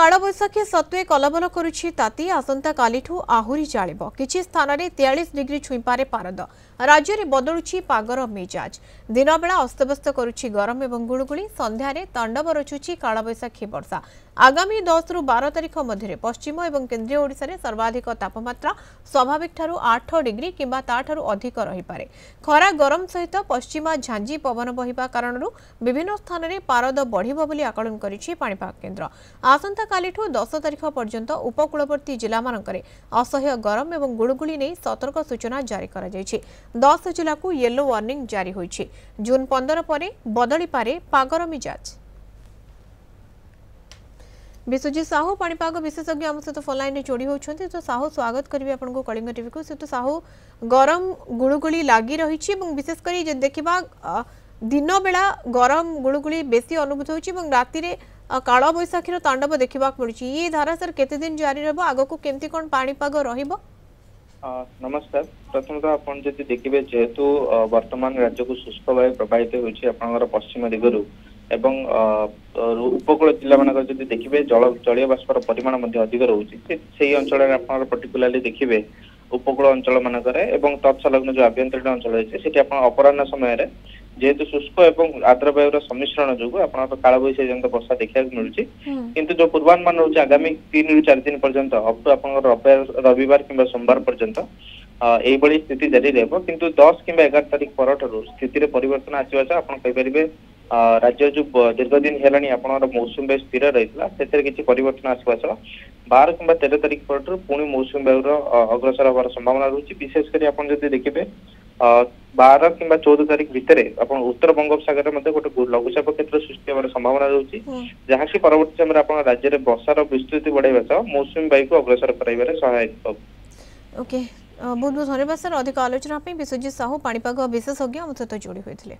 कालबैशाखी सत्वे कलबल करुछि ताती आसंता कालीठू आहुरी जाळिब किछि स्थान रे 43 डिग्री छुईपारे पारद राज्य में बदलुछि पागर मिजाज दिन बेला अस्तव्यस्त करुछि गरम एवं गुळुगुळी संध्यारे तांडव रचुछि कालबैशाखी वर्षा आगामी 10 रु 12 तारिख मध्य पश्चिम एवं केन्द्रीय ओडिशा रे सर्वाधिक तापमात्रा स्वाभाविक ठारू 8 डिग्री किंबा ताठारू अधिक रहिपारे खरा गरम सहित पश्चिमा झांझी पवन बहिबा कारणरू विभिन्न स्थान रे पारद बढ़िबो बोली आकलन करिछि पाणीपाग केन्द्र आसंता कालीठू 10 तारिख पर्यंत उपकूलवर्ती जिला मानकरे असह्य गरम एवं गुळुगुळी नै सतर्क सूचना जारी करा जायछि 10 जिला को येलो वार्निंग जारी होइछि जून 15 परे बदली पारे पागर मिजाज विश्वजीत साहू पाणीपाग विशेषज्ञ आम सहित फोन लाइन जोड़ी होती तो साहू स्वागत करेंगे आपको कलिंग टीवी को तो साहू गरम गुळुगुळी लगी रही विशेषकर देखा दिन बेला गरम गुळुगुळी बेसी अनुभूत होती राति काल बैशाखीर तांडव देखा मिलूँ ये धारा सर केते दिन जारी रह आग को केमती कौन पाणीपाग रहिबो। नमस्कार प्रथम तो आप देखिए जेहेतु वर्तमान राज्य को शुष्क वायु प्रभावित होकर पश्चिम दिगरु एवं उपकूल जिला मानक जब देखिए जलीय बाष्पर परिमाण अधिक रोचे से अंचल पर्टिकुलाली देखिए उपकूल अंचल मानक तत्सलग्न जो आभ्यंतरीण अंचल अच्छे अपराह समय जेहेतु शुष्क एवं आर्द्र वायुर सम्मिश्रण जो कालबैशाखी जनित वर्षा देखा मिलूँ किंतु जो पूर्वानुमान रोचे आगामी 3 रु 4 दिन पर्यंत अप टू आप रविवार कि सोमवार पर्यंत यही स्थिति जारी रहा किंतु 10 कि 11 तारिख पर स्थिति परिवर्तन आसवा आप राज्य जो दीर्घ दिन है मौसुमी वायु स्थिर रही है किसी परिवर्तन आसवा 12 कि 13 तारिख पर पुणी मौसुमी वायुर अग्रसर होवार संभावना रही विशेषकर आप देखिए 12 कि 14 तारिख भितर उत्तर बंगोपसागर में गोटे लघुचाप क्षेत्र सृष्टि होवार संभावना रही जहाँकि परवर्ती समय आप राज्य में वर्षार विस्तृति बढ़ाइबा सह मौसुमी वायु को अग्रसर कराइबारे सहायक ओके बहुत बहुत धन्यवाद सर अधिक आलोचना विश्वजीत साहू पाणीपाग विशेषज्ञ आम सहित जोड़ी होते।